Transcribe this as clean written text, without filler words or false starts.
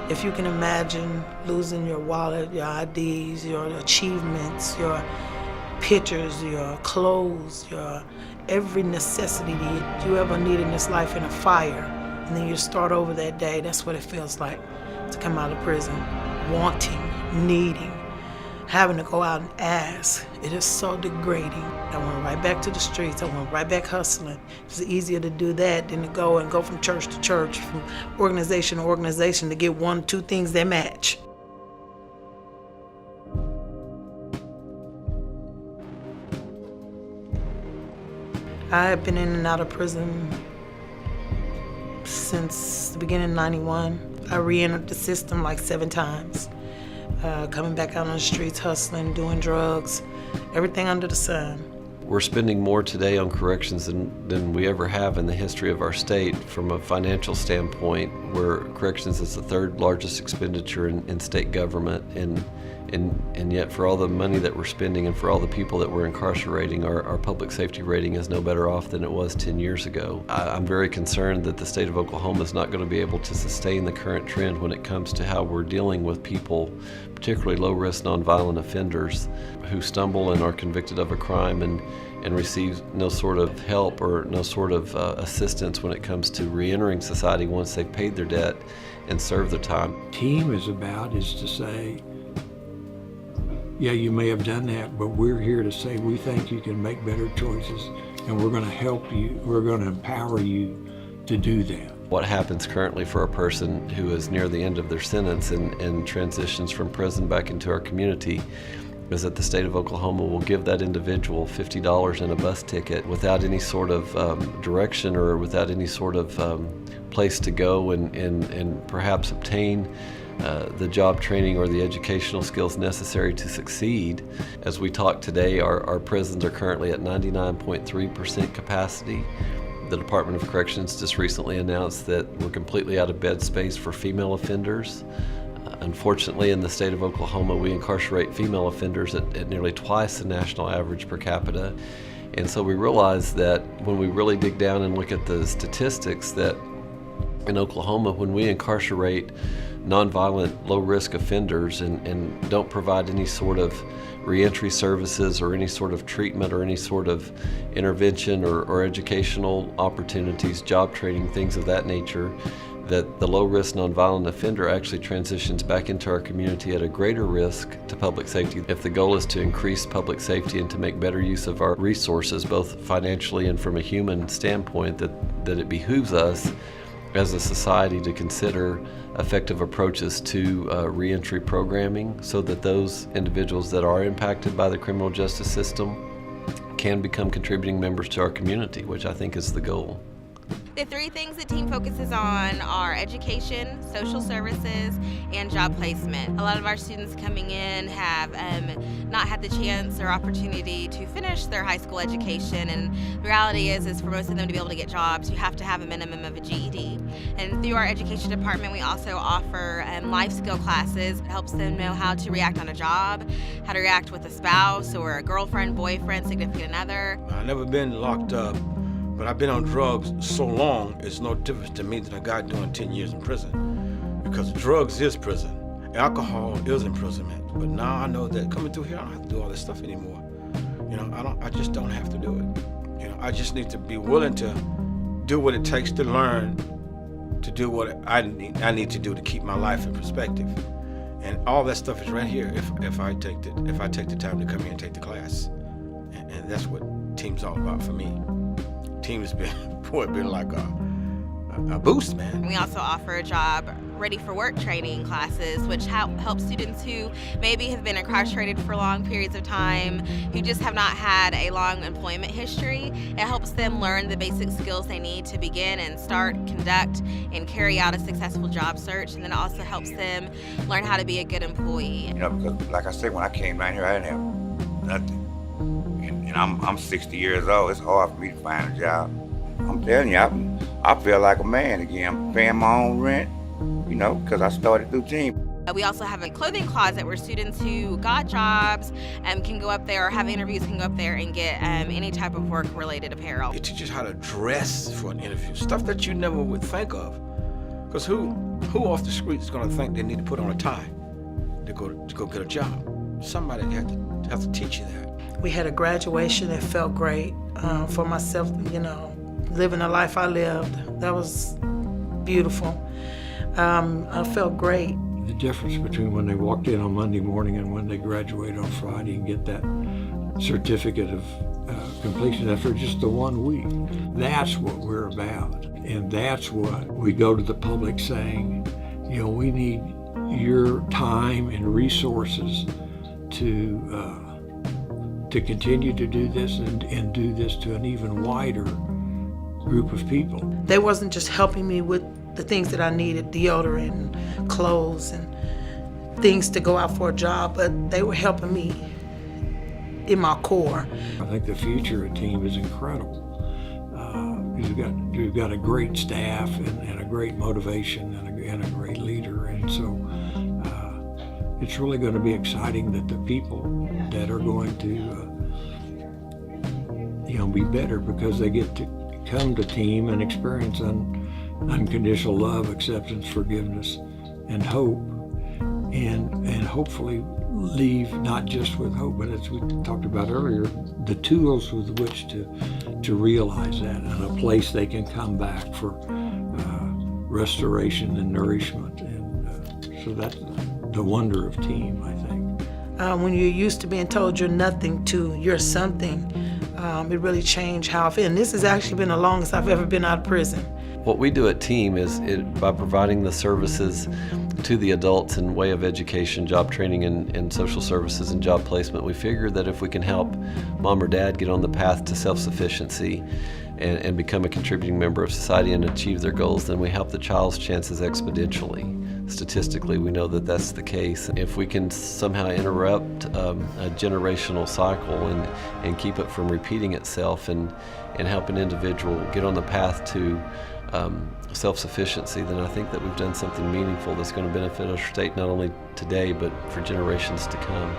If you can imagine losing your wallet, your IDs, your achievements, your pictures, your clothes, your every necessity that you ever need in this life in a fire, and then you start over that day, that's what it feels like to come out of prison, wanting, needing, having to go out and ask. It is so degrading. I went right back to the streets. I went right back hustling. It's easier to do that than to go from church to church, from organization to organization to get one or two things that match. I have been in and out of prison since the beginning of '91. I re-entered the system like 7 times. Coming back out on the streets, hustling, doing drugs, everything under the sun. We're spending more today on corrections than we ever have in the history of our state from a financial standpoint, where corrections is the 3rd largest expenditure in state government. And yet for all the money that we're spending and for all the people that we're incarcerating, our public safety rating is no better off than it was 10 years ago. I'm very concerned that the state of Oklahoma is not going to be able to sustain the current trend when it comes to how we're dealing with people, particularly low-risk nonviolent offenders who stumble and are convicted of a crime and receive no sort of help or no sort of assistance when it comes to re-entering society once they've paid their debt and served their time. TEEM is to say, yeah, you may have done that, but we're here to say we think you can make better choices, and we're going to help you, we're going to empower you to do that. What happens currently for a person who is near the end of their sentence and transitions from prison back into our community is that the state of Oklahoma will give that individual $50 and a bus ticket without any sort of direction or without any sort of place to go and perhaps obtain the job training or the educational skills necessary to succeed. As we talk today, our prisons are currently at 99.3% capacity. The Department of Corrections just recently announced that we're completely out of bed space for female offenders. Unfortunately, in the state of Oklahoma, we incarcerate female offenders at nearly twice the national average per capita. And so we realize that when we really dig down and look at the statistics, that in Oklahoma, when we incarcerate nonviolent, low-risk offenders and don't provide any sort of reentry services or any sort of treatment or any sort of intervention or educational opportunities, job training, things of that nature, that the low-risk nonviolent offender actually transitions back into our community at a greater risk to public safety. If the goal is to increase public safety and to make better use of our resources, both financially and from a human standpoint, that it behooves us as a society to consider effective approaches to reentry programming so that those individuals that are impacted by the criminal justice system can become contributing members to our community, which I think is the goal. The 3 things that TEEM focuses on are education, social services, and job placement. A lot of our students coming in have not had the chance or opportunity to finish their high school education, and the reality is for most of them to be able to get jobs, you have to have a minimum of a GED. And through our education department, we also offer life skill classes. It helps them know how to react on a job, how to react with a spouse or a girlfriend, boyfriend, significant other. I've never been locked up, but I've been on drugs so long, it's no difference to me than a guy doing 10 years in prison. Because drugs is prison. Alcohol is imprisonment. But now I know that coming through here, I don't have to do all this stuff anymore. You know, I just don't have to do it. You know, I just need to be willing to do what it takes to learn, to do what I need to do to keep my life in perspective. And all that stuff is right here if I take the time to come here and take the class. And that's what TEEM's all about for me. TEEM has been like a boost, man. We also offer a job ready for work training classes, which help students who maybe have been incarcerated for long periods of time, who just have not had a long employment history. It helps them learn the basic skills they need to begin and start, conduct, and carry out a successful job search. And then it also helps them learn how to be a good employee. You know, because like I said, when I came down here, I didn't have nothing. And I'm 60 years old. It's hard for me to find a job. I'm telling you, I feel like a man again. I'm paying my own rent, you know, because I started through TEEM. We also have a clothing closet where students who got jobs can go up there or have interviews can go up there and get any type of work-related apparel. It teaches how to dress for an interview, stuff that you never would think of. Because who off the street is going to think they need to put on a tie to go get a job? Somebody have to teach you that. We had a graduation that felt great for myself, living the life I lived. That was beautiful. I felt great. The difference between when they walked in on Monday morning and when they graduate on Friday and get that certificate of completion after just the 1 week, that's what we're about. And that's what we go to the public saying, we need your time and resources to continue to do this and do this to an even wider group of people. They wasn't just helping me with the things that I needed, deodorant and clothes and things to go out for a job, but they were helping me in my core. I think the future of TEEM is incredible. You've got a great staff and a great motivation and a great leader, and so it's really going to be exciting that the people that are going to be better because they get to come to TEEM and experience unconditional love, acceptance, forgiveness, and hope, and hopefully leave not just with hope, but as we talked about earlier, the tools with which to realize that, and a place they can come back for restoration and nourishment. And so that's the wonder of TEEM, I think. When you're used to being told you're nothing to you're something, it really changed how I feel. And this has actually been the longest I've ever been out of prison. What we do at TEEM is by providing the services to the adults in way of education, job training, and social services and job placement, we figure that if we can help mom or dad get on the path to self-sufficiency and become a contributing member of society and achieve their goals, then we help the child's chances exponentially. Statistically, we know that that's the case. If we can somehow interrupt a generational cycle and keep it from repeating itself and help an individual get on the path to self-sufficiency, then I think that we've done something meaningful that's going to benefit our state not only today but for generations to come.